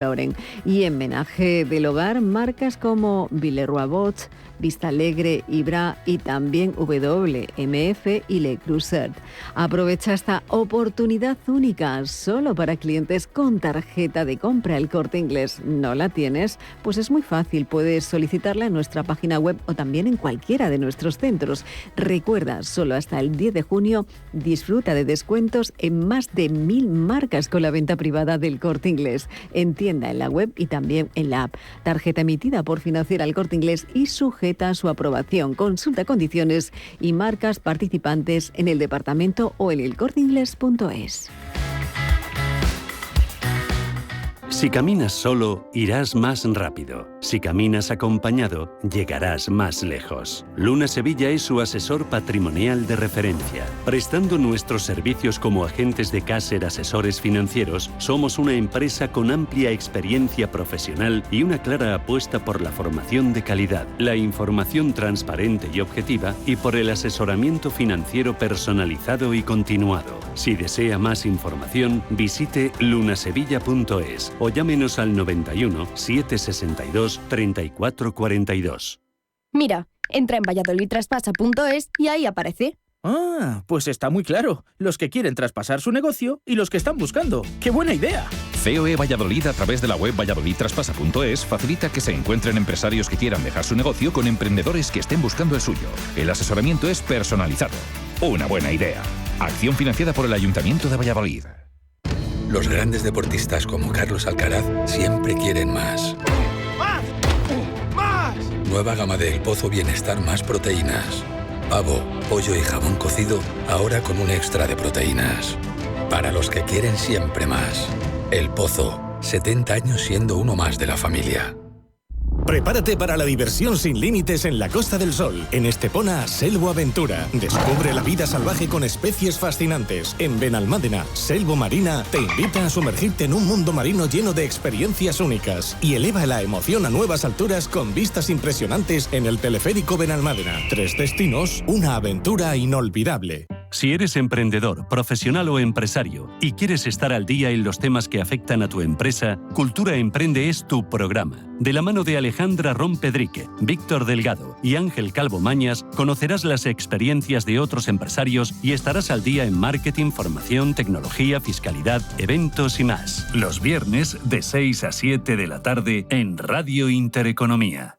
Lauren. Y en menaje del hogar, marcas como Villeroy Bosch, Vista Alegre, Ibra y también WMF y Le Creuset. Aprovecha esta oportunidad única solo para clientes con tarjeta de compra El Corte Inglés. ¿No la tienes? Pues es muy fácil, puedes solicitarla en nuestra página web o también en cualquiera de nuestros centros. Recuerda, solo hasta el 10 de junio disfruta de descuentos en más de 1000 marcas con la venta privada del Corte Inglés. En tienda, en la web y también en la app. Tarjeta emitida por Financiera El Corte Inglés y sujeta a su aprobación. Consulta condiciones y marcas participantes en el departamento o en elcorteingles.es. Si caminas solo, irás más rápido. Si caminas acompañado, llegarás más lejos. Luna Sevilla es su asesor patrimonial de referencia. Prestando nuestros servicios como agentes de Caser Asesores Financieros, somos una empresa con amplia experiencia profesional y una clara apuesta por la formación de calidad, la información transparente y objetiva y por el asesoramiento financiero personalizado y continuado. Si desea más información, visite lunasevilla.es o llámenos al 91 762 34 42. Mira, entra en valladolidtraspasa.es y ahí aparece. Ah, pues está muy claro. Los que quieren traspasar su negocio y los que están buscando. ¡Qué buena idea! COE Valladolid, a través de la web valladolidtraspasa.es, facilita que se encuentren empresarios que quieran dejar su negocio con emprendedores que estén buscando el suyo. El asesoramiento es personalizado. Una buena idea. Acción financiada por el Ayuntamiento de Valladolid. Los grandes deportistas como Carlos Alcaraz siempre quieren más. ¡Más! ¡Más! Nueva gama de El Pozo Bienestar más proteínas. Pavo, pollo y jamón cocido, ahora con un extra de proteínas. Para los que quieren siempre más. El Pozo, 70 años siendo uno más de la familia. Prepárate para la diversión sin límites en la Costa del Sol. En Estepona, Selvo Aventura. Descubre la vida salvaje con especies fascinantes. En Benalmádena, Selvo Marina te invita a sumergirte en un mundo marino lleno de experiencias únicas. Y eleva la emoción a nuevas alturas con vistas impresionantes en el teleférico Benalmádena. 3 destinos, una aventura inolvidable. Si eres emprendedor, profesional o empresario y quieres estar al día en los temas que afectan a tu empresa, Cultura Emprende es tu programa. De la mano de Alejandra Rompedrique, Víctor Delgado y Ángel Calvo Mañas, conocerás las experiencias de otros empresarios y estarás al día en marketing, formación, tecnología, fiscalidad, eventos y más. Los viernes de 6 a 7 de la tarde en Radio Intereconomía.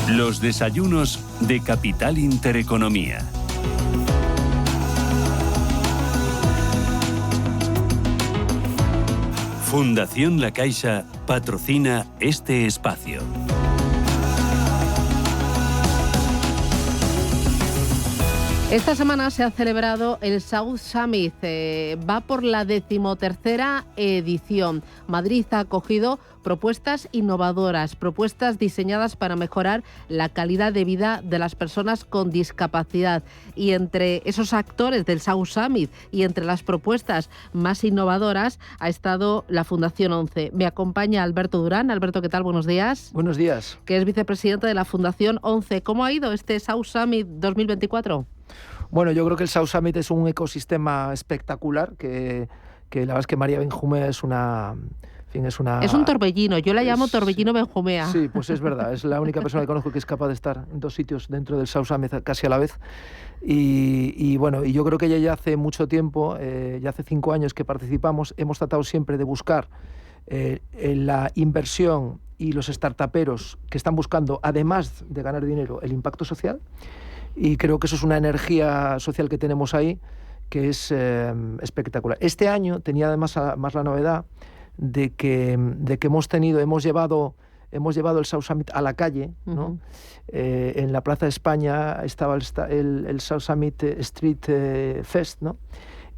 Los desayunos de Capital Intereconomía. Fundación La Caixa patrocina este espacio. Esta semana se ha celebrado el South Summit, va por la 13ª edición. Madrid ha acogido propuestas innovadoras, propuestas diseñadas para mejorar la calidad de vida de las personas con discapacidad. Y entre esos actores del South Summit y entre las propuestas más innovadoras ha estado la Fundación ONCE. Me acompaña Alberto Durán. Alberto, ¿qué tal? Buenos días. Buenos días. Que es vicepresidente de la Fundación ONCE. ¿Cómo ha ido este South Summit 2024? Bueno, yo creo que el South Summit es un ecosistema espectacular, que la verdad es que María Benjumea es una... Es un torbellino, yo la llamo torbellino Benjumea. Sí, pues es verdad, es la única persona que conozco que es capaz de estar en 2 sitios dentro del South Summit casi a la vez. Y bueno, y yo creo que ya hace mucho tiempo, ya hace 5 años que participamos, hemos tratado siempre de buscar la inversión y los startuperos que están buscando, además de ganar dinero, el impacto social. Y creo que eso es una energía social que tenemos ahí que es espectacular. Este año tenía además más la novedad de que hemos llevado el South Summit a la calle, ¿no? Uh-huh. En la Plaza de España estaba el South Summit Street Fest, ¿no?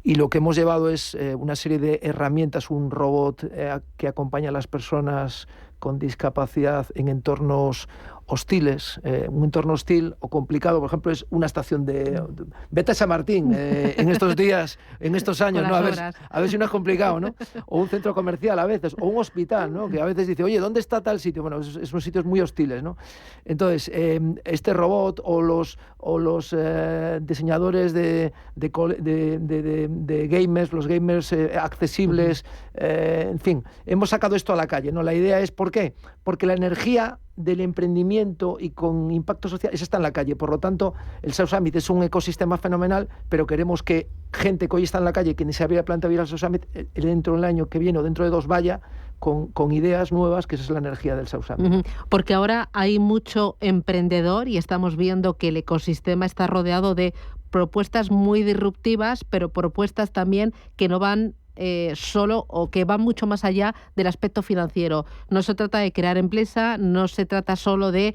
Y lo que hemos llevado es una serie de herramientas, un robot que acompaña a las personas con discapacidad en entornos hostiles, un entorno hostil o complicado, por ejemplo, es una estación de... Vete a San Martín en estos días, en estos años, ¿no? A ver si no es complicado, ¿no? O un centro comercial a veces, o un hospital, ¿no? Que a veces dice, oye, ¿dónde está tal sitio? Bueno, son sitios muy hostiles, ¿no? Entonces, este robot o los diseñadores de gamers, los gamers accesibles, en fin, hemos sacado esto a la calle, ¿no? La idea es, ¿por qué? Porque la energía del emprendimiento y con impacto social, esa está en la calle. Por lo tanto, el South Summit es un ecosistema fenomenal, pero queremos que gente que hoy está en la calle, que ni se había planteado ir al South Summit, dentro del año que viene o dentro de 2 vaya con ideas nuevas, que esa es la energía del South Summit. Porque ahora hay mucho emprendedor y estamos viendo que el ecosistema está rodeado de propuestas muy disruptivas, pero propuestas también que no van solo o que van mucho más allá del aspecto financiero. No se trata de crear empresa, no se trata solo de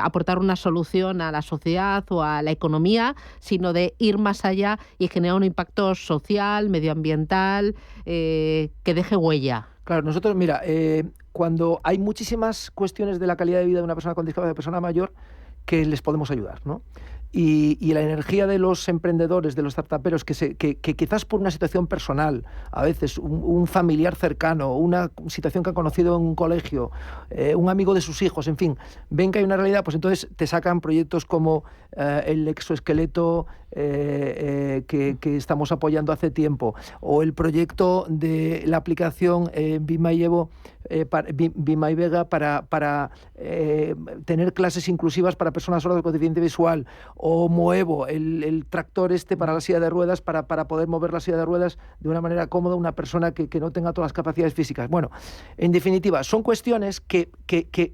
aportar una solución a la sociedad o a la economía, sino de ir más allá y generar un impacto social, medioambiental, que deje huella. Claro, nosotros, mira, cuando hay muchísimas cuestiones de la calidad de vida de una persona con discapacidad, de persona mayor, que les podemos ayudar, ¿no? Y la energía de los emprendedores, de los startuperos, que quizás por una situación personal, a veces un familiar cercano, una situación que han conocido en un colegio, un amigo de sus hijos, en fin, ven que hay una realidad, pues entonces te sacan proyectos como el exoesqueleto que estamos apoyando hace tiempo, o el proyecto de la aplicación Be My Vega para tener clases inclusivas para personas sordas con deficiencia visual, o Moevo, el tractor para la silla de ruedas, para poder mover la silla de ruedas de una manera cómoda una persona que no tenga todas las capacidades físicas. Bueno, en definitiva, son cuestiones que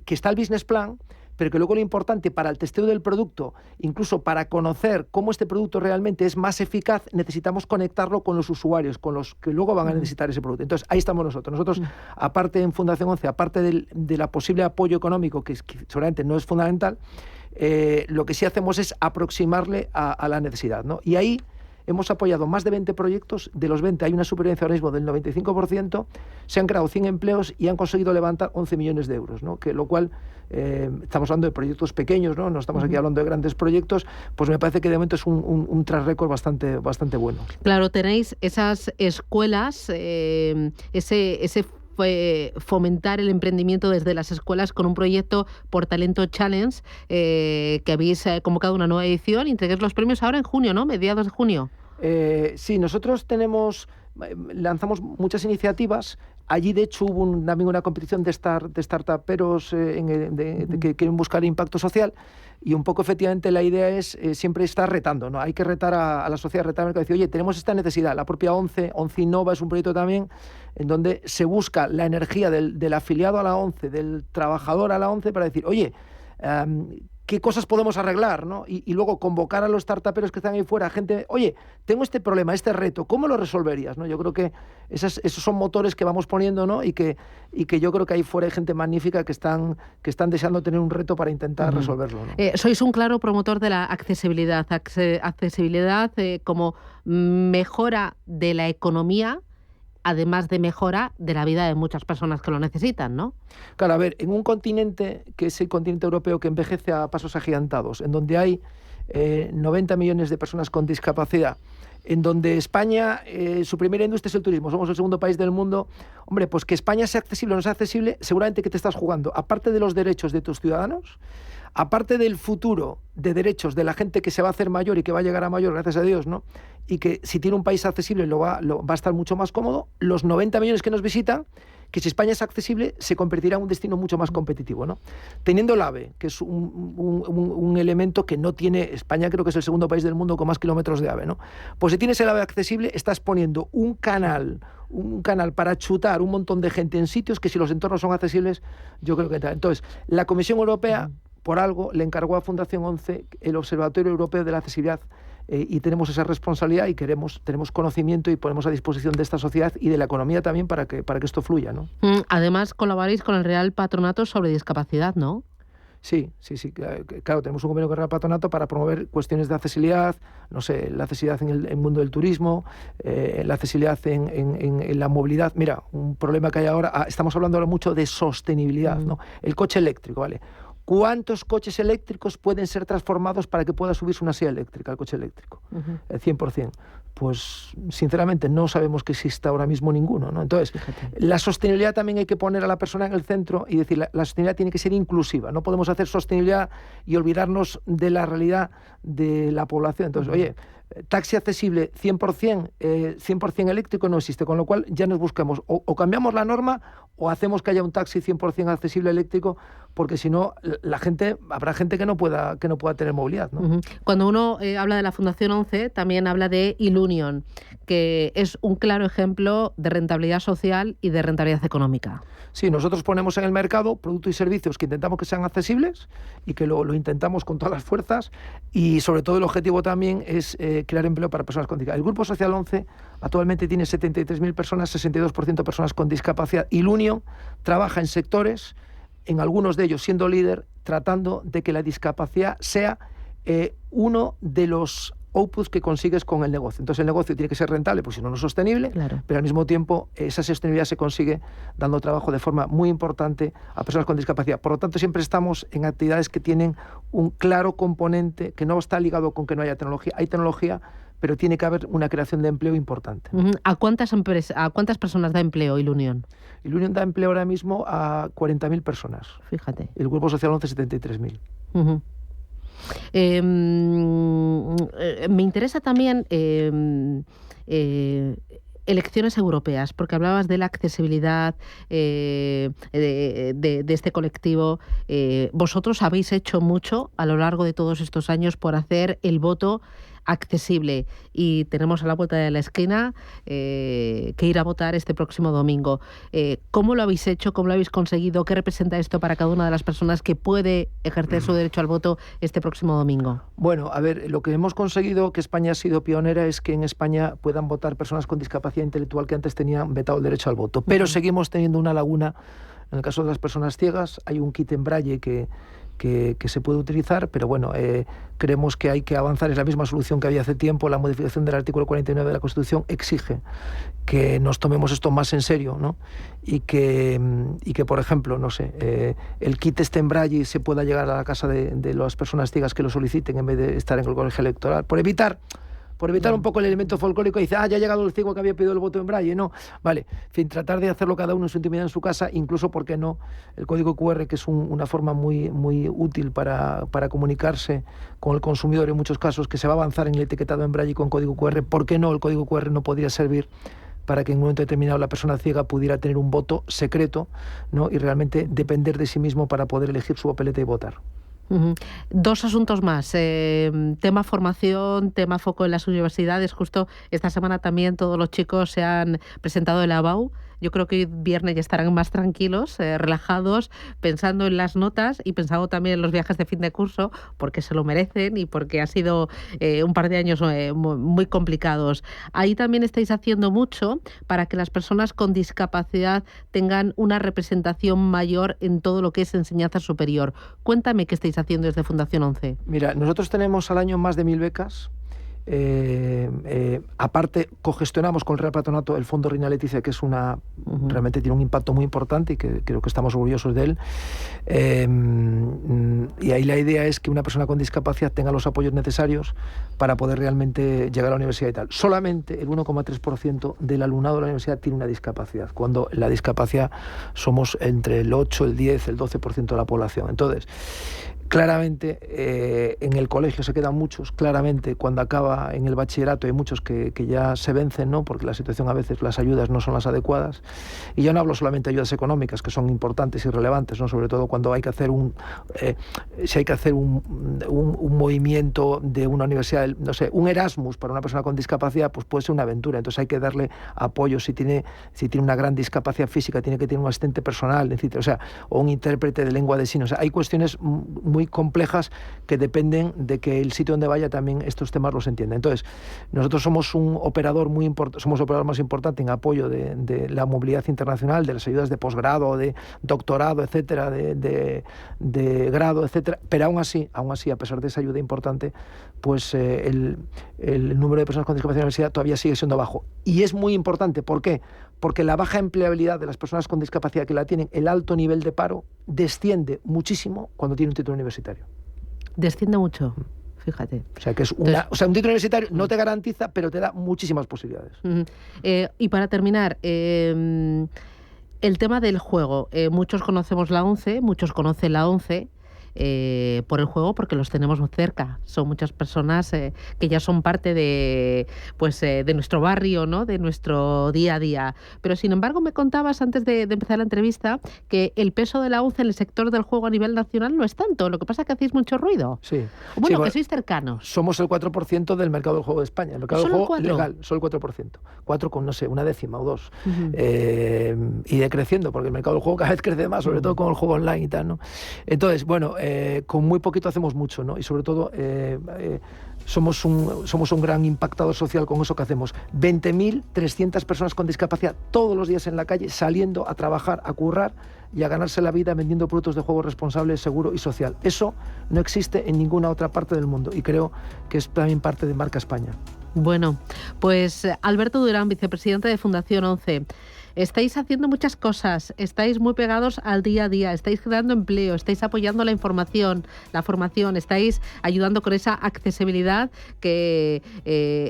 está el business plan, pero que luego lo importante para el testeo del producto, incluso para conocer cómo este producto realmente es más eficaz, necesitamos conectarlo con los usuarios, con los que luego van a necesitar ese producto. Entonces, ahí estamos nosotros. Nosotros, aparte en Fundación 11, aparte de la posible apoyo económico, que seguramente no es fundamental, lo que sí hacemos es aproximarle a la necesidad, ¿no? Y ahí hemos apoyado más de 20 proyectos, de los 20 hay una supervivencia ahora mismo del 95%, se han creado 100 empleos y han conseguido levantar 11 millones de euros, ¿no? Que lo cual, estamos hablando de proyectos pequeños, no estamos aquí hablando de grandes proyectos, pues me parece que de momento es un track record bastante bueno. Claro, tenéis esas escuelas, ese fomentar el emprendimiento desde las escuelas con un proyecto Por Talento Challenge, que habéis convocado una nueva edición y entregáis los premios ahora en junio, ¿no? Mediados de junio. Sí, nosotros lanzamos muchas iniciativas. Allí, de hecho, hubo también una competición de startuperos que quieren buscar impacto social, y un poco, efectivamente, la idea es siempre estar retando, ¿no? Hay que retar a la sociedad, retar al mercado, decir, oye, tenemos esta necesidad. La propia ONCE Innova es un proyecto también en donde se busca la energía del afiliado a la ONCE, del trabajador a la ONCE, para decir, oye, ¿qué cosas podemos arreglar, ¿no? Y luego convocar a los startuperos que están ahí fuera, gente, oye, tengo este problema, este reto, ¿cómo lo resolverías, ¿no? Yo creo que esos son motores que vamos poniendo, ¿no? Y que yo creo que ahí fuera hay gente magnífica que están deseando tener un reto para intentar resolverlo, ¿no? Sois un claro promotor de la accesibilidad, como mejora de la economía, además de mejora de la vida de muchas personas que lo necesitan, ¿no? Claro, a ver, en un continente que es el continente europeo, que envejece a pasos agigantados, en donde hay 90 millones de personas con discapacidad, en donde España, su primera industria es el turismo, somos el segundo país del mundo, hombre, pues que España sea accesible o no sea accesible, seguramente que te estás jugando, aparte de los derechos de tus ciudadanos, aparte del futuro de derechos de la gente que se va a hacer mayor y que va a llegar a mayor, gracias a Dios, ¿no? Y que si tiene un país accesible va a estar mucho más cómodo, los 90 millones que nos visitan, que si España es accesible, se convertirá en un destino mucho más competitivo, ¿no? Teniendo el AVE, que es un elemento que no tiene España, creo que es el segundo país del mundo con más kilómetros de AVE, ¿no? Pues si tienes el AVE accesible, estás poniendo un canal para chutar un montón de gente en sitios que, si los entornos son accesibles, yo creo que... Entonces, la Comisión Europea, por algo, le encargó a Fundación 11 el Observatorio Europeo de la Accesibilidad, y tenemos esa responsabilidad y tenemos conocimiento y ponemos a disposición de esta sociedad y de la economía también para que esto fluya, ¿no? Además, colaboráis con el Real Patronato sobre Discapacidad, ¿no? Sí, claro, tenemos un convenio con el Real Patronato para promover cuestiones de accesibilidad, no sé, la accesibilidad en el mundo del turismo, la accesibilidad en la movilidad. Mira, un problema que hay ahora, estamos hablando ahora mucho de sostenibilidad, ¿no? El coche eléctrico, ¿vale? ¿Cuántos coches eléctricos pueden ser transformados para que pueda subirse una silla eléctrica, el coche eléctrico? El 100%. Pues, sinceramente, no sabemos que exista ahora mismo ninguno, ¿no? Entonces, la sostenibilidad también hay que poner a la persona en el centro y decir, la sostenibilidad tiene que ser inclusiva. No podemos hacer sostenibilidad y olvidarnos de la realidad de la población. Entonces, oye, taxi accesible 100% eléctrico no existe, con lo cual ya nos buscamos o cambiamos la norma o hacemos que haya un taxi 100% accesible eléctrico, porque si no, habrá gente que no pueda tener movilidad, ¿no? Cuando uno habla de la Fundación 11, también habla de Ilunion, que es un claro ejemplo de rentabilidad social y de rentabilidad económica. Sí, nosotros ponemos en el mercado productos y servicios que intentamos que sean accesibles y que lo intentamos con todas las fuerzas, y sobre todo el objetivo también es crear empleo para personas con discapacidad. El Grupo Social 11 actualmente tiene 73.000 personas, 62% personas con discapacidad. Ilunion trabaja en sectores, en algunos de ellos siendo líder, tratando de que la discapacidad sea uno de los outputs que consigues con el negocio. Entonces el negocio tiene que ser rentable, porque si no, no es sostenible, claro. Pero al mismo tiempo esa sostenibilidad se consigue dando trabajo de forma muy importante a personas con discapacidad. Por lo tanto, siempre estamos en actividades que tienen un claro componente que no está ligado con que no haya tecnología. Hay tecnología, pero tiene que haber una creación de empleo importante. ¿A cuántas personas da empleo Ilunion? Ilunion da empleo ahora mismo a 40.000 personas. Fíjate. El Grupo Social 11, 73.000. Me interesa también elecciones europeas, porque hablabas de la accesibilidad de este colectivo. Vosotros habéis hecho mucho a lo largo de todos estos años por hacer el voto accesible, y tenemos a la vuelta de la esquina que ir a votar este próximo domingo. ¿Cómo lo habéis hecho? ¿Cómo lo habéis conseguido? ¿Qué representa esto para cada una de las personas que puede ejercer su derecho al voto este próximo domingo? Bueno, a ver, lo que hemos conseguido, que España ha sido pionera, es que en España puedan votar personas con discapacidad intelectual que antes tenían vetado el derecho al voto. Pero seguimos teniendo una laguna. En el caso de las personas ciegas, hay un kit en braille que se puede utilizar, pero bueno, creemos que hay que avanzar. Es la misma solución que había hace tiempo. La modificación del artículo 49 de la Constitución exige que nos tomemos esto más en serio, ¿no? Y que por ejemplo, no sé, el kit en braille se pueda llegar a la casa de las personas ciegas que lo soliciten en vez de estar en el colegio electoral, por evitar un poco el elemento folclórico. Y dice, ya ha llegado el ciego que había pedido el voto en braille. No, vale, en fin, tratar de hacerlo cada uno en su intimidad en su casa, incluso, ¿por qué no?, el código QR, que es una forma muy, muy útil para comunicarse con el consumidor en muchos casos, que se va a avanzar en el etiquetado en braille con código QR. ¿Por qué no el código QR no podría servir para que en un momento determinado la persona ciega pudiera tener un voto secreto, ¿no?, y realmente depender de sí mismo para poder elegir su papeleta y votar? Dos asuntos más, tema formación, tema foco en las universidades. Justo esta semana también todos los chicos se han presentado en la ABAU. Yo creo que hoy viernes ya estarán más tranquilos, relajados, pensando en las notas y pensando también en los viajes de fin de curso, porque se lo merecen y porque ha sido un par de años muy complicados. Ahí también estáis haciendo mucho para que las personas con discapacidad tengan una representación mayor en todo lo que es enseñanza superior. Cuéntame qué estáis haciendo desde Fundación 11. Mira, nosotros tenemos al año más de 1.000 becas. Aparte, cogestionamos con el Real Patronato el Fondo Reina Leticia, que es realmente tiene un impacto muy importante y que creo que estamos orgullosos de él. Y ahí la idea es que una persona con discapacidad tenga los apoyos necesarios para poder realmente llegar a la universidad y tal. Solamente el 1,3% del alumnado de la universidad tiene una discapacidad, cuando la discapacidad somos entre el 8, el 10, el 12% de la población. Entonces, claramente en el colegio se quedan muchos, claramente cuando acaba en el bachillerato hay muchos que ya se vencen, ¿no?, porque la situación, a veces las ayudas no son las adecuadas, y ya no hablo solamente de ayudas económicas, que son importantes y relevantes, ¿no?, sobre todo cuando hay que hacer un movimiento de una universidad, no sé, un Erasmus para una persona con discapacidad, pues puede ser una aventura. Entonces hay que darle apoyo. Si tiene una gran discapacidad física, tiene que tener un asistente personal, etc. O un intérprete de lengua de signos. Hay cuestiones muy complejas que dependen de que el sitio donde vaya también estos temas los entienda. Entonces, nosotros somos un operador muy importante, somos el operador más importante en apoyo de la movilidad internacional, de las ayudas de posgrado, de doctorado, etcétera, de grado, etcétera. Pero aún así, a pesar de esa ayuda importante, pues el número de personas con discapacidad en la universidad todavía sigue siendo bajo. Y es muy importante. ¿Por qué? porque la baja empleabilidad de las personas con discapacidad que la tienen, el alto nivel de paro, desciende muchísimo cuando tiene un título universitario. Desciende mucho, fíjate. O sea, que es un título universitario no te garantiza, pero te da muchísimas posibilidades. Y para terminar, el tema del juego. Muchos conocemos la ONCE, muchos conocen la ONCE, por el juego, porque los tenemos cerca. Son muchas personas que ya son parte de nuestro barrio, ¿no? De nuestro día a día. Pero sin embargo me contabas antes de empezar la entrevista que el peso de la ONCE en el sector del juego a nivel nacional no es tanto. Lo que pasa es que hacéis mucho ruido. Sí. Bueno, que sois cercanos. Somos el 4% del mercado del juego de España. El mercado del juego legal, solo el 4%. 4 con, no sé, una décima o 2. Y decreciendo, porque el mercado del juego cada vez crece más, sobre todo con el juego online y tal, ¿no? Entonces, bueno, con muy poquito hacemos mucho, ¿no? Y sobre todo somos un gran impactador social con eso que hacemos. 20.300 personas con discapacidad todos los días en la calle, saliendo a trabajar, a currar y a ganarse la vida vendiendo productos de juego responsable, seguro y social. Eso no existe en ninguna otra parte del mundo y creo que es también parte de Marca España. Bueno, pues Alberto Durán, vicepresidente de Fundación ONCE. Estáis haciendo muchas cosas, estáis muy pegados al día a día, estáis creando empleo, estáis apoyando la información, la formación, estáis ayudando con esa accesibilidad que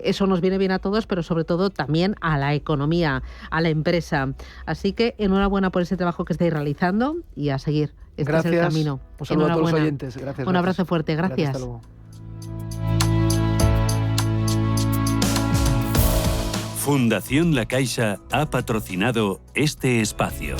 eso nos viene bien a todos, pero sobre todo también a la economía, a la empresa. Así que enhorabuena por ese trabajo que estáis realizando y a seguir. Este es el camino. Un saludo a todos los oyentes. Gracias. Un abrazo fuerte. Gracias. Hasta luego. Fundación La Caixa ha patrocinado este espacio.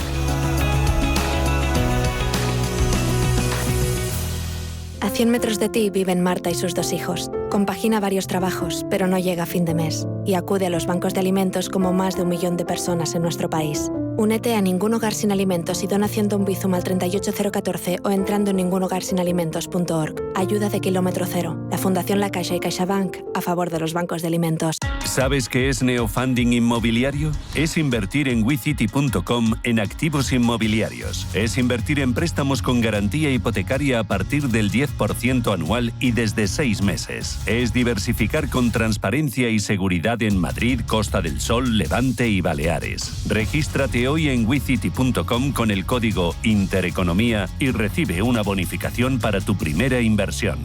A 100 metros de ti viven Marta y sus 2 hijos. Compagina varios trabajos, pero no llega a fin de mes. Y acude a los bancos de alimentos como más de 1 millón de personas en nuestro país. Únete a Ningún Hogar Sin Alimentos y dona haciendo un Bizum al 38014 o entrando en ningunhogarsinalimentos.org. Ayuda de kilómetro cero. La Fundación La Caixa y CaixaBank a favor de los bancos de alimentos. ¿Sabes qué es neofunding inmobiliario? Es invertir en WeCity.com en activos inmobiliarios. Es invertir en préstamos con garantía hipotecaria a partir del 10% anual y desde 6 meses. Es diversificar con transparencia y seguridad en Madrid, Costa del Sol, Levante y Baleares. Regístrate hoy en WeCity.com con el código Intereconomía y recibe una bonificación para tu primera inversión.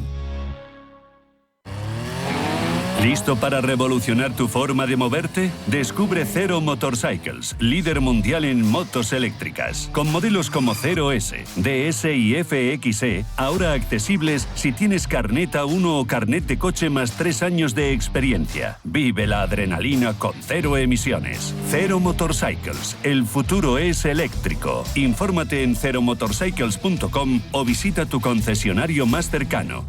¿Listo para revolucionar tu forma de moverte? Descubre Zero Motorcycles, líder mundial en motos eléctricas, con modelos como Zero S, DS y FXE, ahora accesibles si tienes carnet A1 o carnet de coche más 3 años de experiencia. Vive la adrenalina con cero emisiones. Zero Motorcycles, el futuro es eléctrico. Infórmate en zeromotorcycles.com o visita tu concesionario más cercano.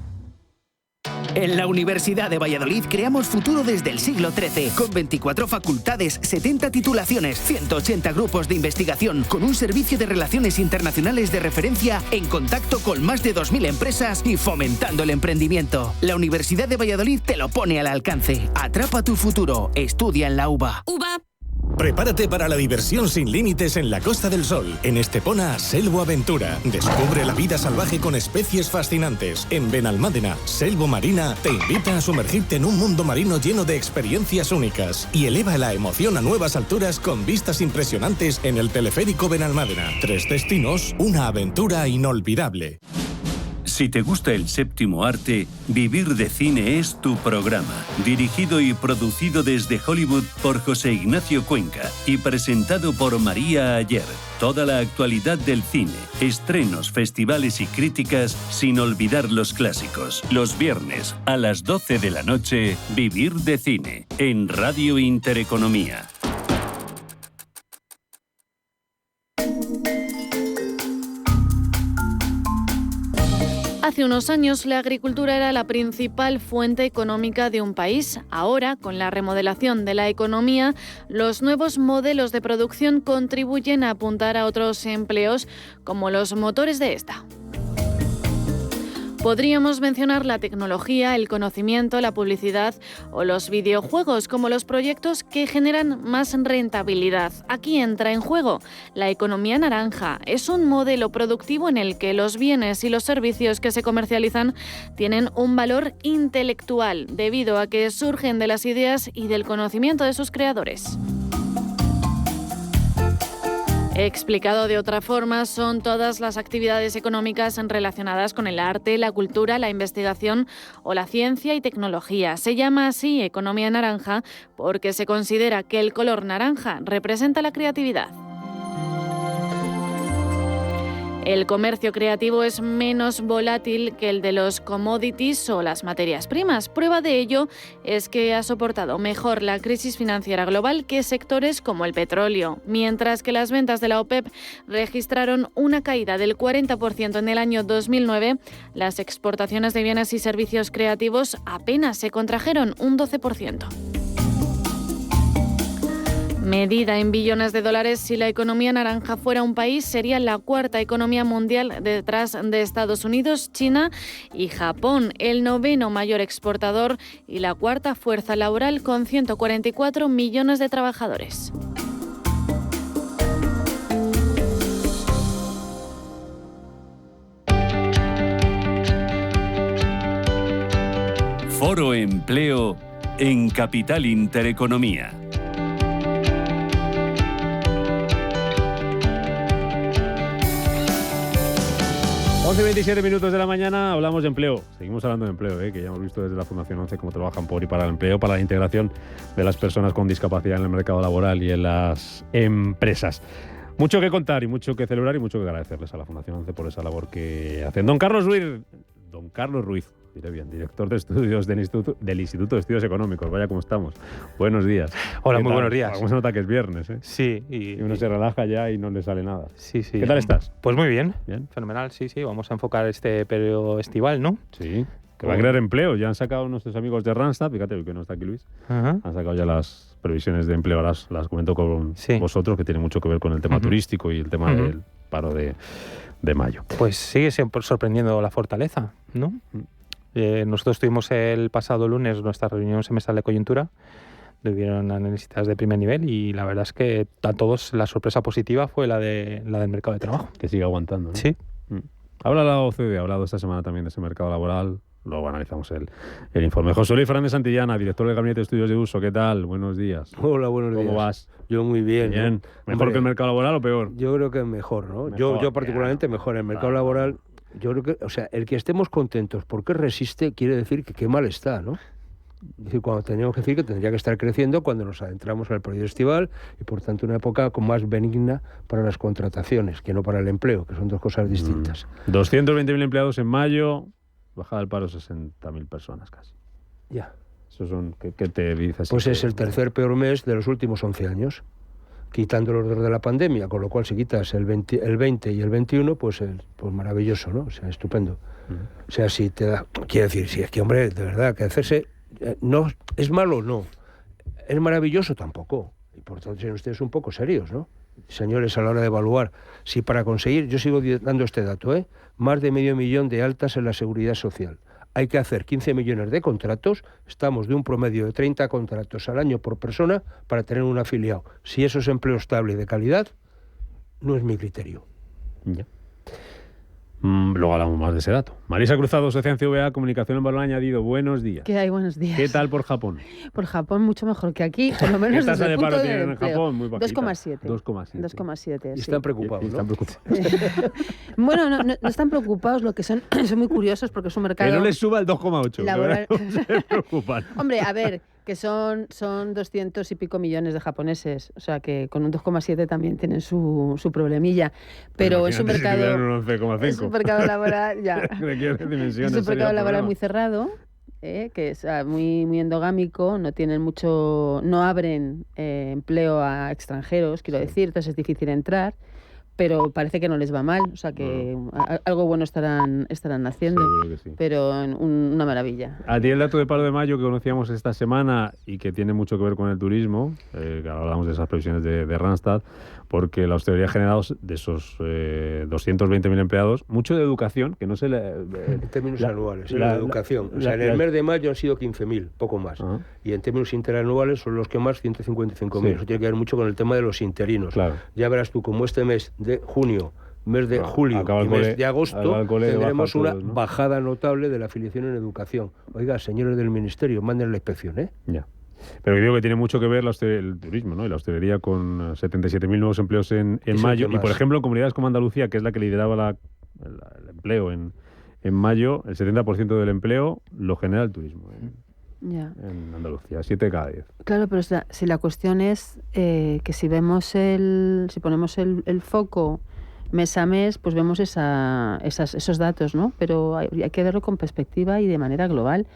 En la Universidad de Valladolid creamos futuro desde el siglo XIII, con 24 facultades, 70 titulaciones, 180 grupos de investigación, con un servicio de relaciones internacionales de referencia en contacto con más de 2.000 empresas y fomentando el emprendimiento. La Universidad de Valladolid te lo pone al alcance. Atrapa tu futuro. Estudia en la UVA. Prepárate para la diversión sin límites en la Costa del Sol. En Estepona, Selvo Aventura. Descubre la vida salvaje con especies fascinantes. En Benalmádena, Selvo Marina te invita a sumergirte en un mundo marino lleno de experiencias únicas y eleva la emoción a nuevas alturas con vistas impresionantes en el teleférico Benalmádena. 3 destinos, una aventura inolvidable. Si te gusta el séptimo arte, Vivir de Cine es tu programa. Dirigido y producido desde Hollywood por José Ignacio Cuenca y presentado por María Ayer. Toda la actualidad del cine, estrenos, festivales y críticas, sin olvidar los clásicos. Los viernes a las 12 de la noche, Vivir de Cine, en Radio Intereconomía. Hace unos años la agricultura era la principal fuente económica de un país. Ahora, con la remodelación de la economía, los nuevos modelos de producción contribuyen a apuntar a otros empleos como los motores de esta. Podríamos mencionar la tecnología, el conocimiento, la publicidad o los videojuegos como los proyectos que generan más rentabilidad. Aquí entra en juego la economía naranja. Es un modelo productivo en el que los bienes y los servicios que se comercializan tienen un valor intelectual debido a que surgen de las ideas y del conocimiento de sus creadores. Explicado de otra forma, son todas las actividades económicas relacionadas con el arte, la cultura, la investigación o la ciencia y tecnología. Se llama así economía naranja porque se considera que el color naranja representa la creatividad. El comercio creativo es menos volátil que el de los commodities o las materias primas. Prueba de ello es que ha soportado mejor la crisis financiera global que sectores como el petróleo. Mientras que las ventas de la OPEP registraron una caída del 40% en el año 2009, las exportaciones de bienes y servicios creativos apenas se contrajeron un 12%. Medida en billones de dólares, si la economía naranja fuera un país, sería la cuarta economía mundial detrás de Estados Unidos, China y Japón, el noveno mayor exportador y la cuarta fuerza laboral con 144 millones de trabajadores. Foro Empleo en Capital Intereconomía. 11:27 minutos de la mañana, hablamos de empleo. Seguimos hablando de empleo, que ya hemos visto desde la Fundación 11 cómo trabajan por y para el empleo, para la integración de las personas con discapacidad en el mercado laboral y en las empresas. Mucho que contar y mucho que celebrar y mucho que agradecerles a la Fundación 11 por esa labor que hacen. Don Carlos Ruiz, diré bien, director de estudios del Instituto de Estudios Económicos. Vaya cómo estamos. Buenos días. Hola, muy buenos días. ¿Cómo se nota que es viernes? Sí. Y uno se relaja ya y no le sale nada. Sí. ¿Qué tal estás? Pues muy bien. Fenomenal, sí. Vamos a enfocar este periodo estival, ¿no? Sí. Que va a crear empleo. Ya han sacado nuestros amigos de Randstad, fíjate que no está aquí Luis, han sacado ya las previsiones de empleo, las comento con vosotros, que tiene mucho que ver con el tema turístico y el tema del paro de mayo. Pues sigue sorprendiendo la fortaleza, ¿no? Nosotros tuvimos el pasado lunes nuestra reunión semestral de coyuntura, tuvieron analistas de primer nivel y la verdad es que a todos la sorpresa positiva fue la del mercado de trabajo. Que sigue aguantando, ¿no? Sí. Habla la OCDE, ha hablado esta semana también de ese mercado laboral. Luego analizamos el informe. José Luis Fernández Santillana, director del Gabinete de Estudios de Uso. ¿Qué tal? Buenos días. Hola, buenos días. ¿Cómo vas? Yo muy bien. Bien. ¿No? ¿Mejor que el mercado laboral o peor? Yo creo que mejor, ¿no? Mejor, yo particularmente mejor. El mercado laboral, yo creo que, el que estemos contentos porque resiste quiere decir que qué mal está, ¿no? Es decir, cuando teníamos que decir que tendría que estar creciendo cuando nos adentramos al periodo estival y por tanto una época con más benigna para las contrataciones que no para el empleo, que son dos cosas distintas. 220.000 empleados en mayo. Bajada del paro 60.000 personas casi. Ya. Eso son, ¿qué te dices? Pues es el tercer peor mes de los últimos 11 años, quitando los dos de la pandemia, con lo cual si quitas el 20 y el 21, pues maravilloso, ¿no? O sea, estupendo. O sea, si te da... Quiero decir, si es que, hombre, de verdad, que hacerse... no ¿es malo? No. ¿Es maravilloso? Tampoco. Y por tanto, sean ustedes un poco serios, ¿no? Señores, a la hora de evaluar, si para conseguir, yo sigo dando este dato, más de 500.000 de altas en la seguridad social, hay que hacer 15 millones de contratos, estamos de un promedio de 30 contratos al año por persona para tener un afiliado. Si eso es empleo estable y de calidad, no es mi criterio. Ya. Luego hablamos más de ese dato. Marisa Cruzado, Asociación CVA, Comunicación en Valor Añadido. Buenos días. ¿Qué hay? Buenos días. ¿Qué tal por Japón? Por Japón mucho mejor que aquí, por lo menos ¿Qué tasa desde de el paro punto tienen de en empleo. Japón? Muy bajita. 2,7. 2,7. Y están preocupados, ¿no? Están preocupados. Bueno, no están preocupados, lo que son muy curiosos porque es un mercado... Que no les suba el 2,8. Laboral... Se preocupan. Hombre, a ver, que son 200 y pico millones de japoneses, o sea que con un 2,7 también tienen su problemilla, pero es un mercado... Es un mercado laboral, ya. Es un mercado laboral muy cerrado, que es muy endogámico, no abren empleo a extranjeros, quiero decir, entonces es difícil entrar, pero parece que no les va mal, o sea que algo bueno estarán haciendo, sí. Pero una maravilla. A ti el dato de paro de mayo que conocíamos esta semana y que tiene mucho que ver con el turismo, que hablamos de esas previsiones de Randstad, porque la hostelería ha generado de esos 220.000 empleados, mucho de educación, que no se le... en términos anuales, la educación. O sea, en el mes de mayo han sido 15.000, poco más. Y en términos interanuales son los que más, 155.000. Sí. Eso tiene que ver mucho con el tema de los interinos. Claro. Ya verás tú, como este mes de junio, mes de julio y mes de agosto, tendremos una bajada notable de la afiliación en educación. Oiga, señores del Ministerio, manden la inspección, Ya. Pero digo que tiene mucho que ver el turismo, ¿no? Y la hostelería con 77.000 nuevos empleos en mayo. Y, por ejemplo, en comunidades como Andalucía, que es la que lideraba el empleo en mayo, el 70% del empleo lo genera el turismo en Andalucía, 7 de cada 10. Claro, pero si la cuestión es que si ponemos el foco mes a mes, pues vemos esos datos, ¿no? Pero hay que verlo con perspectiva y de manera global.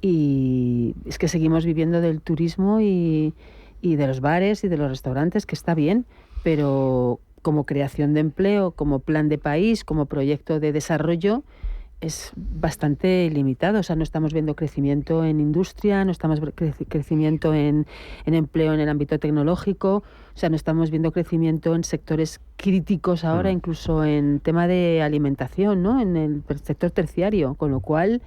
Y es que seguimos viviendo del turismo y de los bares y de los restaurantes, que está bien, pero como creación de empleo, como plan de país, como proyecto de desarrollo, es bastante limitado. O sea, no estamos viendo crecimiento en industria, no estamos crecimiento en empleo en el ámbito tecnológico, o sea, no estamos viendo crecimiento en sectores críticos ahora, incluso en tema de alimentación, ¿no? En el sector terciario, con lo cual,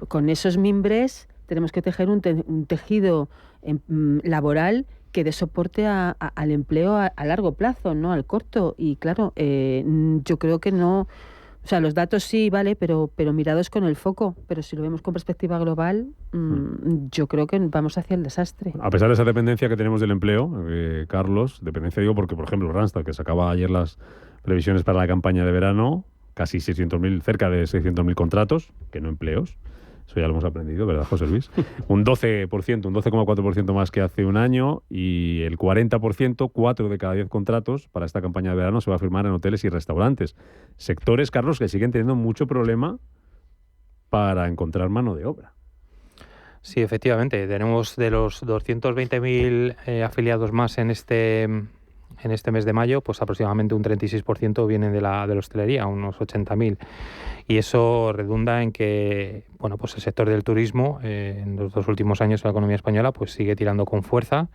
con esos mimbres tenemos que tejer un tejido laboral que dé soporte al empleo a largo plazo, no al corto. Y claro, yo creo que no. O sea, los datos sí, vale, pero mirados con el foco. Pero si lo vemos con perspectiva global, yo creo que vamos hacia el desastre. A pesar de esa dependencia que tenemos del empleo, Carlos, dependencia digo porque, por ejemplo, Randstad, que sacaba ayer las previsiones para la campaña de verano, casi 600.000, cerca de 600.000 contratos, que no empleos. Eso ya lo hemos aprendido, ¿verdad, José Luis? Un 12,4% más que hace un año, y el 40%, 4 de cada 10 contratos para esta campaña de verano se va a firmar en hoteles y restaurantes. Sectores, Carlos, que siguen teniendo mucho problema para encontrar mano de obra. Sí, efectivamente. Tenemos de los 220.000 afiliados más en este mes de mayo, pues aproximadamente un 36% vienen de la hostelería, unos 80.000. Y eso redunda en que, bueno, pues el sector del turismo en los 2 últimos años de la economía española pues sigue tirando con fuerza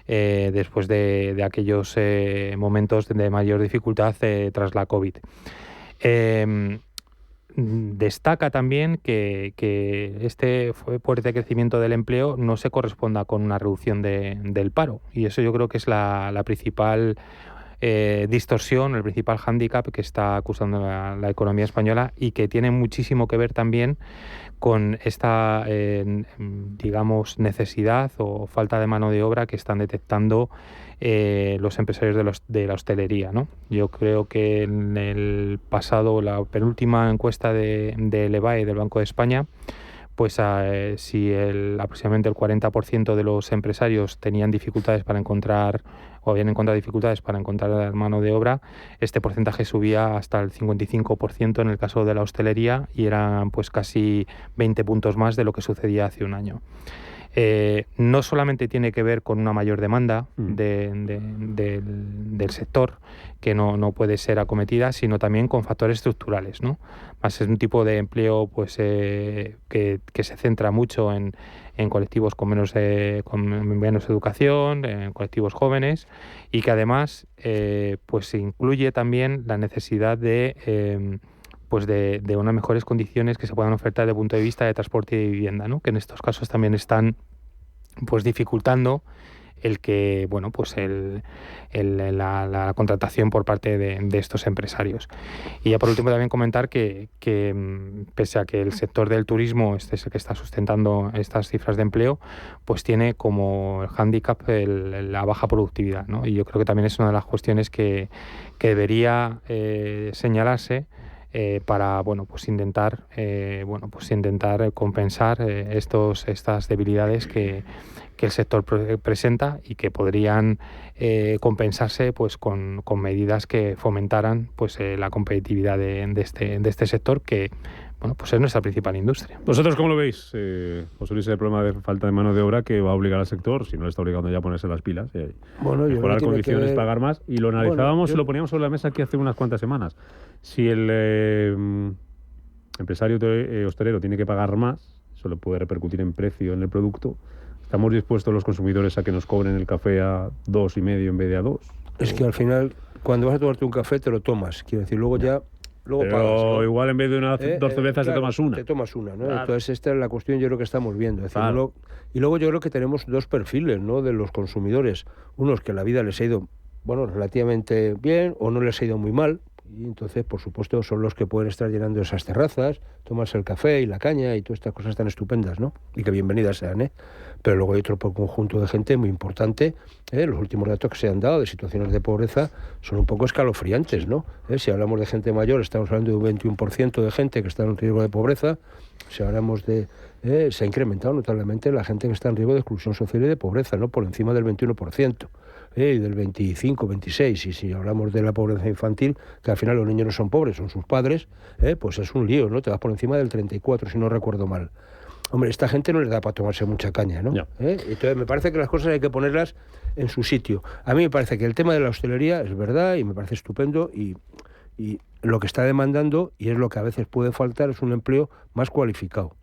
después de aquellos momentos de mayor dificultad tras la COVID. Destaca también que este fuerte crecimiento del empleo no se corresponda con una reducción del paro, y eso yo creo que es la principal distorsión, el principal hándicap que está acusando la economía española, y que tiene muchísimo que ver también con esta, digamos, necesidad o falta de mano de obra que están detectando los empresarios de la hostelería, ¿no? Yo creo que en el pasado, la penúltima encuesta de EBAE, del Banco de España, pues si aproximadamente el 40% de los empresarios tenían dificultades para encontrar, o habían encontrado dificultades para encontrar mano de obra, este porcentaje subía hasta el 55% en el caso de la hostelería, y eran pues casi 20 puntos más de lo que sucedía hace un año. No solamente tiene que ver con una mayor demanda del sector, que no puede ser acometida, sino también con factores estructurales, ¿no? Más es un tipo de empleo pues que se centra mucho en colectivos con menos educación, en colectivos jóvenes, y que además pues incluye también la necesidad de unas mejores condiciones que se puedan ofertar desde el punto de vista de transporte y vivienda, ¿no? Que en estos casos también están pues dificultando el que, bueno, pues la contratación por parte de estos empresarios. Y ya por último también comentar que pese a que el sector del turismo es el que está sustentando estas cifras de empleo, pues tiene como hándicap la baja productividad, ¿no? Y yo creo que también es una de las cuestiones que debería señalarse para intentar compensar estas debilidades que el sector presenta, y que podrían compensarse pues con medidas que fomentaran pues la competitividad de este sector, que pues es nuestra principal industria. ¿Vosotros cómo lo veis, José Luis, el problema de falta de mano de obra que va a obligar al sector, si no le está obligando ya a ponerse las pilas, mejorar condiciones, pagar más? Y lo analizábamos y lo poníamos sobre la mesa aquí hace unas cuantas semanas. Si el empresario hostelero tiene que pagar más, eso le puede repercutir en precio en el producto. ¿Estamos dispuestos los consumidores a que nos cobren el café a 2,5 en vez de a 2? Es que al final, cuando vas a tomarte un café, te lo tomas. Quiero decir, luego pagas, ¿no? Igual en vez de dos cervezas te tomas una. Te tomas una, ¿no? Claro. Entonces esta es la cuestión, yo creo que estamos viendo. Es decir, y luego yo creo que tenemos dos perfiles, ¿no?, de los consumidores. Unos que la vida les ha ido, relativamente bien, o no les ha ido muy mal. Y entonces, por supuesto, son los que pueden estar llenando esas terrazas, tomarse el café y la caña y todas estas cosas tan estupendas, ¿no? Y que bienvenidas sean, ¿eh? Pero luego hay otro conjunto de gente muy importante. Los últimos datos que se han dado de situaciones de pobreza son un poco escalofriantes, ¿no? Si hablamos de gente mayor, estamos hablando de un 21% de gente que está en riesgo de pobreza. Si hablamos de... se ha incrementado notablemente la gente que está en riesgo de exclusión social y de pobreza, ¿no? Por encima del 21%. Y del 25, 26, y si hablamos de la pobreza infantil, que al final los niños no son pobres, son sus padres, pues es un lío, ¿no? Te vas por encima del 34, si no recuerdo mal. Hombre, esta gente no les da para tomarse mucha caña, ¿no? Entonces me parece que las cosas hay que ponerlas en su sitio. A mí me parece que el tema de la hostelería es verdad y me parece estupendo y lo que está demandando, y es lo que a veces puede faltar, es un empleo más cualificado.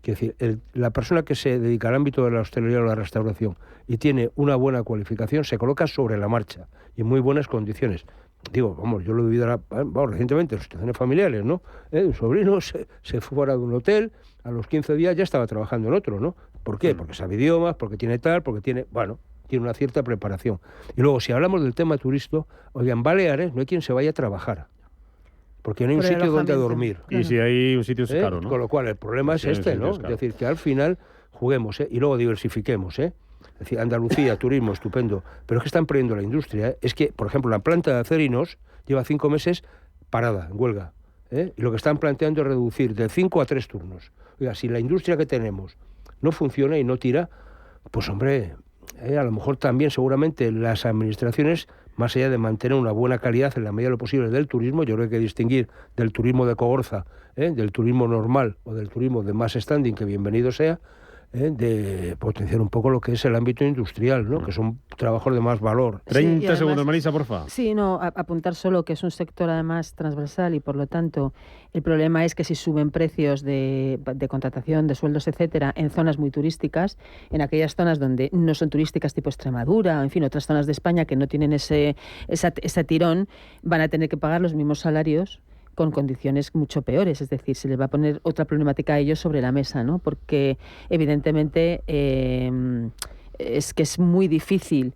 Quiero decir, la persona que se dedica al ámbito de la hostelería o la restauración y tiene una buena cualificación se coloca sobre la marcha y en muy buenas condiciones. Digo, vamos, yo lo he vivido recientemente en situaciones familiares, ¿no? Un sobrino se fue fuera de un hotel, a los 15 días ya estaba trabajando en otro, ¿no? ¿Por qué? Porque sabe idiomas, porque tiene tal, porque tiene una cierta preparación. Y luego, si hablamos del tema turístico, oigan, en Baleares no hay quien se vaya a trabajar. Porque no hay un sitio donde dormir. Y si hay un sitio es caro, ¿no? Con lo cual, el problema es este, ¿no? Es decir, que al final juguemos, y luego diversifiquemos, Es decir, Andalucía, turismo, estupendo. Pero es que están perdiendo la industria, Es que, por ejemplo, la planta de Acerinos lleva 5 meses parada, en huelga. Y lo que están planteando es reducir de 5 a 3 turnos. Oiga, si la industria que tenemos no funciona y no tira, pues hombre, a lo mejor también seguramente las administraciones, más allá de mantener una buena calidad en la medida de lo posible del turismo, yo creo que hay que distinguir del turismo de cogorza, del turismo normal o del turismo de más standing, que bienvenido sea, de potenciar un poco lo que es el ámbito industrial, ¿no? Que son trabajos de más valor. 30 además, segundos, Marisa, porfa. Sí, apuntar solo que es un sector además transversal y por lo tanto el problema es que si suben precios de contratación, de sueldos, etcétera, en zonas muy turísticas, en aquellas zonas donde no son turísticas tipo Extremadura, en fin, otras zonas de España que no tienen ese tirón, van a tener que pagar los mismos salarios con condiciones mucho peores, es decir, se les va a poner otra problemática a ellos sobre la mesa, ¿no? Porque evidentemente es que es muy difícil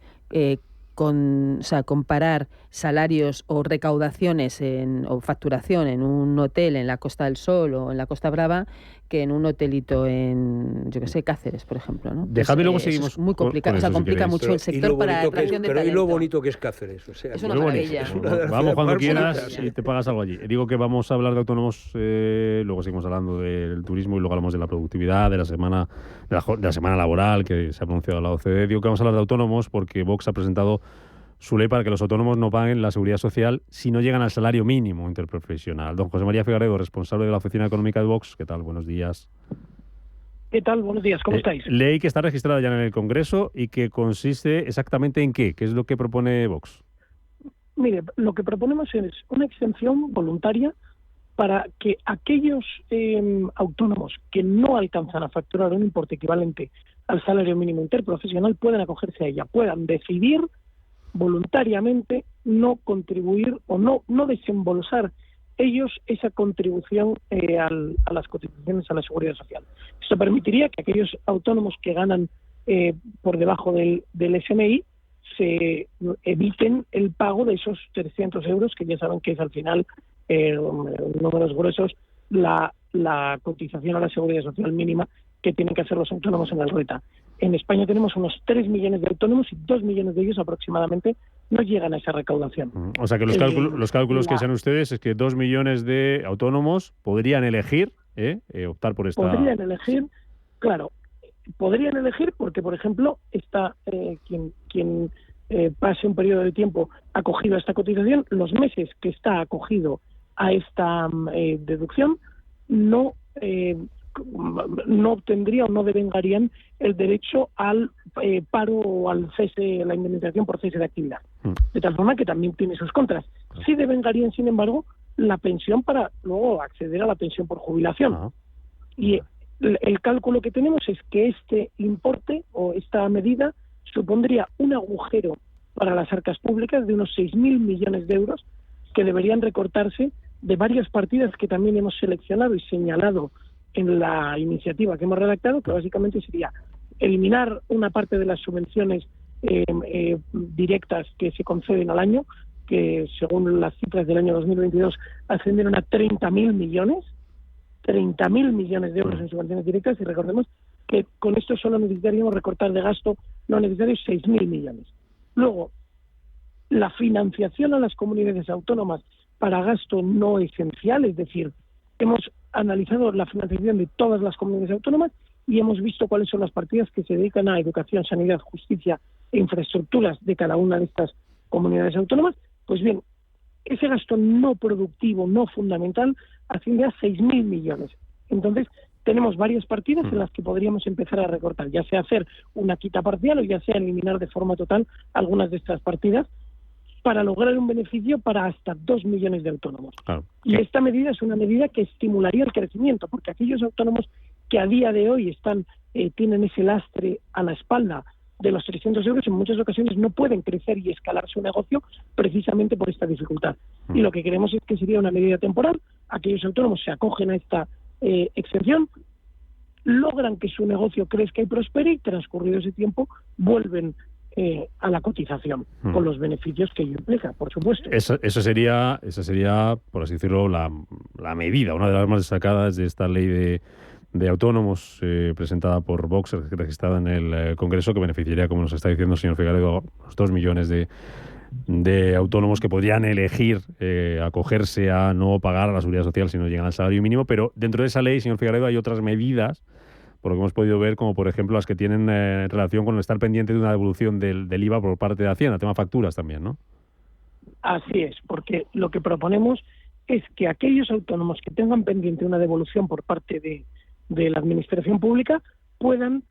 comparar salarios o recaudaciones o facturación en un hotel en la Costa del Sol o en la Costa Brava que en un hotelito en, yo que sé, Cáceres, por ejemplo, ¿no? Déjame, luego seguimos. Es muy complicado, eso, complica mucho el sector para la atracción de talento. Pero y lo bonito que es Cáceres, es una maravilla. Vamos cuando quieras y te pagas algo allí. Digo que vamos a hablar de autónomos, luego seguimos hablando del turismo y luego hablamos de la productividad, de la semana laboral que se ha pronunciado la OCDE. Digo que vamos a hablar de autónomos porque Vox ha presentado su ley para que los autónomos no paguen la seguridad social si no llegan al salario mínimo interprofesional. Don José María Figaredo, responsable de la Oficina Económica de Vox. ¿Qué tal? Buenos días. ¿Qué tal? Buenos días. ¿Cómo estáis? Ley que está registrada ya en el Congreso y que consiste exactamente en ¿qué? ¿Qué es lo que propone Vox? Mire, lo que proponemos es una exención voluntaria para que aquellos autónomos que no alcanzan a facturar un importe equivalente al salario mínimo interprofesional puedan acogerse a ella, puedan decidir voluntariamente no contribuir o no desembolsar ellos esa contribución a las cotizaciones a la seguridad social. Esto permitiría que aquellos autónomos que ganan por debajo del SMI se eviten el pago de esos 300 euros, que ya saben que es al final, números gruesos, la cotización a la seguridad social mínima que tienen que hacer los autónomos en el RETA. En España tenemos unos 3 millones de autónomos y 2 millones de ellos aproximadamente no llegan a esa recaudación. O sea que los cálculos que sean ustedes es que 2 millones de autónomos podrían elegir optar por esta... Podrían elegir, claro, podrían elegir porque, por ejemplo, quien pase un periodo de tiempo acogido a esta cotización, los meses que está acogido a esta deducción no obtendría o no devengarían el derecho al paro o al cese, la indemnización por cese de actividad. De tal forma que también tiene sus contras. Sí devengarían, sin embargo, la pensión para luego acceder a la pensión por jubilación. Y el cálculo que tenemos es que este importe o esta medida supondría un agujero para las arcas públicas de unos 6.000 millones de euros que deberían recortarse de varias partidas que también hemos seleccionado y señalado en la iniciativa que hemos redactado, que básicamente sería eliminar una parte de las subvenciones directas que se conceden al año, que según las cifras del año 2022 ascendieron a 30.000 millones. 30.000 millones de euros en subvenciones directas, y recordemos que con esto solo necesitaríamos recortar de gasto no necesario 6.000 millones. Luego, la financiación a las comunidades autónomas para gasto no esencial, es decir, hemos analizado la financiación de todas las comunidades autónomas y hemos visto cuáles son las partidas que se dedican a educación, sanidad, justicia e infraestructuras de cada una de estas comunidades autónomas. Pues bien, ese gasto no productivo, no fundamental, asciende a 6.000 millones. Entonces, tenemos varias partidas en las que podríamos empezar a recortar, ya sea hacer una quita parcial o ya sea eliminar de forma total algunas de estas partidas para lograr un beneficio para hasta 2 millones de autónomos. Claro. Y esta medida es una medida que estimularía el crecimiento, porque aquellos autónomos que a día de hoy tienen ese lastre a la espalda de los 300 euros, en muchas ocasiones no pueden crecer y escalar su negocio precisamente por esta dificultad. Y lo que queremos es que sería una medida temporal, aquellos autónomos se acogen a esta exención, logran que su negocio crezca y prospere y transcurrido ese tiempo vuelven a la cotización, con los beneficios que ello implica, por supuesto. Esa sería, por así decirlo, la medida, una de las más destacadas de esta ley de autónomos presentada por Vox, registrada en el Congreso, que beneficiaría, como nos está diciendo el señor Figueredo, los 2 millones de autónomos que podrían elegir acogerse a no pagar a la seguridad social si no llegan al salario mínimo. Pero dentro de esa ley, señor Figueredo, hay otras medidas, por lo que hemos podido ver, como por ejemplo las que tienen relación con estar pendiente de una devolución del IVA por parte de Hacienda, tema facturas también, ¿no? Así es, porque lo que proponemos es que aquellos autónomos que tengan pendiente una devolución por parte de la administración pública puedan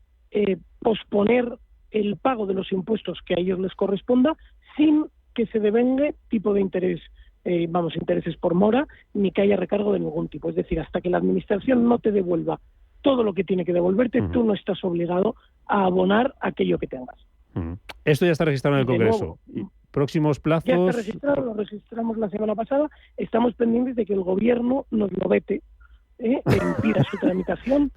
posponer el pago de los impuestos que a ellos les corresponda sin que se devengue tipo de interés, intereses por mora, ni que haya recargo de ningún tipo. Es decir, hasta que la administración no te devuelva todo lo que tiene que devolverte, tú no estás obligado a abonar aquello que tengas. Esto ya está registrado en el Congreso. Nuevo, ¿próximos plazos? Ya está registrado, lo registramos la semana pasada. Estamos pendientes de que el Gobierno nos lo vete, impida su tramitación,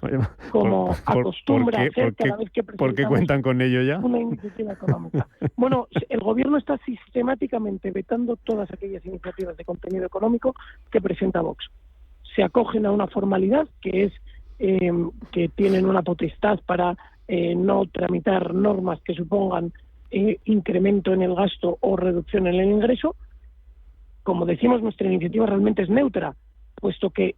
como acostumbra hacer cada vez que presentamos. ¿Por qué cuentan con ello ya? Una iniciativa económica. Bueno, el Gobierno está sistemáticamente vetando todas aquellas iniciativas de contenido económico que presenta Vox. Se acogen a una formalidad que es que tienen una potestad para no tramitar normas que supongan incremento en el gasto o reducción en el ingreso. Como decimos, nuestra iniciativa realmente es neutra, puesto que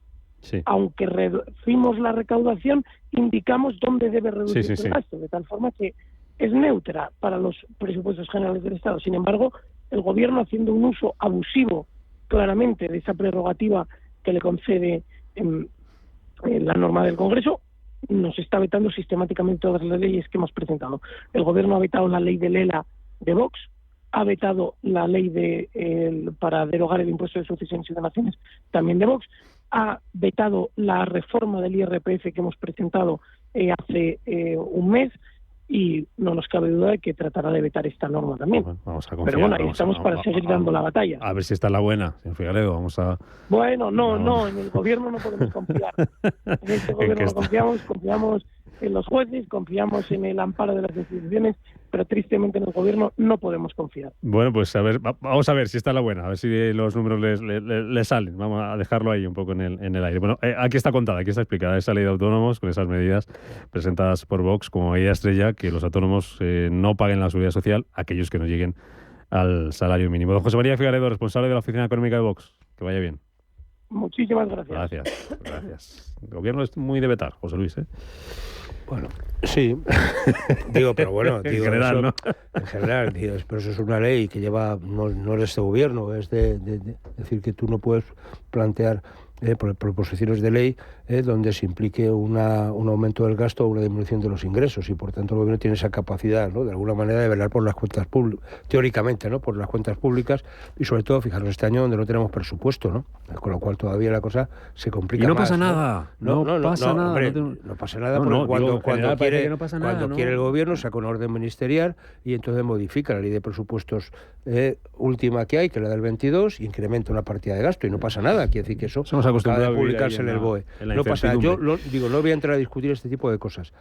aunque reducimos la recaudación, indicamos dónde debe reducirse el gasto, de tal forma que es neutra para los presupuestos generales del Estado. Sin embargo, el Gobierno, haciendo un uso abusivo claramente de esa prerrogativa que le concede la norma del Congreso, nos está vetando sistemáticamente todas las leyes que hemos presentado. El Gobierno ha vetado la ley del ELA de Vox, ha vetado la ley para derogar el impuesto de sucesiones y donaciones también de Vox, ha vetado la reforma del IRPF que hemos presentado hace un mes, y no nos cabe duda de que tratará de vetar esta norma también. Vamos a confiar, pero bueno, ahí estamos para seguir dando la batalla. A ver si está la buena, señor Figueredo. Bueno, no, en el Gobierno no podemos confiar. En este Gobierno no confiamos en los jueces, confiamos en el amparo de las instituciones, pero tristemente en el Gobierno no podemos confiar. Bueno, pues vamos a ver si está la buena, a ver si los números les salen. Vamos a dejarlo ahí un poco en el aire. Bueno, aquí está contada, aquí está explicada esa ley de autónomos con esas medidas presentadas por Vox como medida estrella, que los autónomos no paguen la seguridad social, aquellos que no lleguen al salario mínimo. Don José María Figueredo, responsable de la Oficina Económica de Vox. Que vaya bien. Muchísimas gracias. Gracias. El Gobierno es muy de vetar, José Luis, ¿eh? Bueno, sí, pero bueno, en general, eso, ¿no? En general, pero eso es una ley que lleva, no es de este Gobierno, es de decir que tú no puedes plantear por proposiciones de ley donde se implique un aumento del gasto o una disminución de los ingresos, y por tanto el Gobierno tiene esa capacidad, ¿no?, de alguna manera de velar por las cuentas públicas, teóricamente, ¿no?, por las cuentas públicas, y sobre todo, fijaros, este año donde no tenemos presupuesto, ¿no?, con lo cual todavía la cosa se complica. Y no más, pasa nada, no pasa nada. Hombre, no pasa nada, porque cuando quiere el Gobierno saca una orden ministerial y entonces modifica la ley de presupuestos última que hay, que es la del 22, y incrementa una partida de gasto, y no pasa nada. Quiere decir que eso acaba de publicarse en el BOE. No pasa nada. Yo no voy a entrar a discutir este tipo de cosas.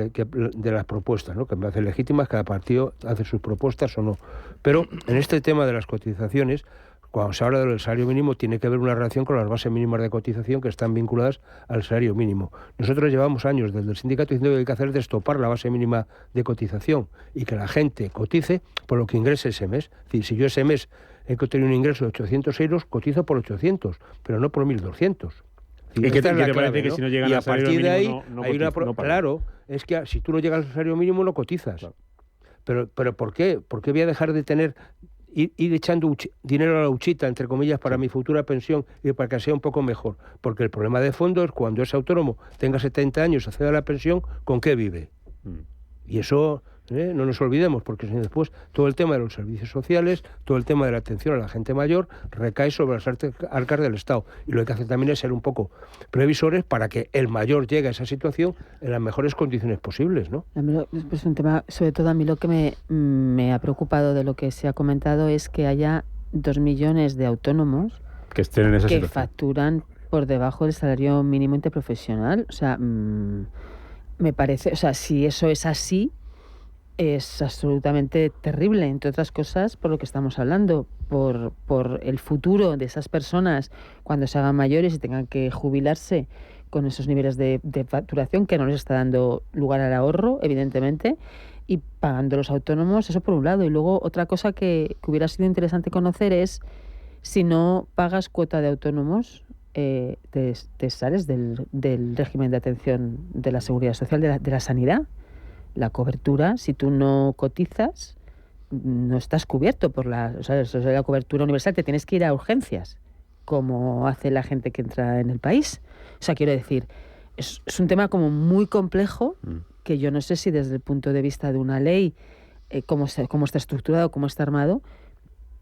de las propuestas, ¿no? Que me parecen legítimas, cada partido hace sus propuestas o no. Pero en este tema de las cotizaciones, cuando se habla del salario mínimo, tiene que haber una relación con las bases mínimas de cotización que están vinculadas al salario mínimo. Nosotros llevamos años desde el sindicato diciendo que hay que hacer destopar la base mínima de cotización y que la gente cotice por lo que ingrese ese mes. Es decir, si yo ese mes he tenido un ingreso de 800 euros, cotizo por 800, pero no por 1.200. ¿Y qué te parece que si no llegan al salario mínimo de ahí no hay claro, es que si tú no llegas al salario mínimo no cotizas. Claro. Pero ¿por qué? ¿Por qué voy a dejar de ir echando dinero a la huchita, entre comillas, para mi futura pensión y para que sea un poco mejor? Porque el problema de fondo es cuando ese autónomo tenga 70 años, acceda a la pensión, ¿con qué vive? Y eso no nos olvidemos, porque después todo el tema de los servicios sociales, todo el tema de la atención a la gente mayor recae sobre las arcas del Estado. Y lo que hay que hacer también es ser un poco previsores para que el mayor llegue a esa situación en las mejores condiciones posibles, ¿no? Es un tema, sobre todo a mí lo que me ha preocupado de lo que se ha comentado es que haya 2 millones de autónomos que estén en esa situación, facturan por debajo del salario mínimo interprofesional. O sea, me parece, o sea, si eso es así, es absolutamente terrible, entre otras cosas, por lo que estamos hablando, por el futuro de esas personas cuando se hagan mayores y tengan que jubilarse con esos niveles de facturación que no les está dando lugar al ahorro, evidentemente, y pagando los autónomos, eso por un lado. Y luego otra cosa que hubiera sido interesante conocer es si no pagas cuota de autónomos, te sales del régimen de atención de la seguridad social, de la sanidad. La cobertura, si tú no cotizas, no estás cubierto por la cobertura universal, te tienes que ir a urgencias, como hace la gente que entra en el país. O sea, quiero decir, es un tema como muy complejo, que yo no sé si desde el punto de vista de una ley, cómo está estructurado, cómo está armado,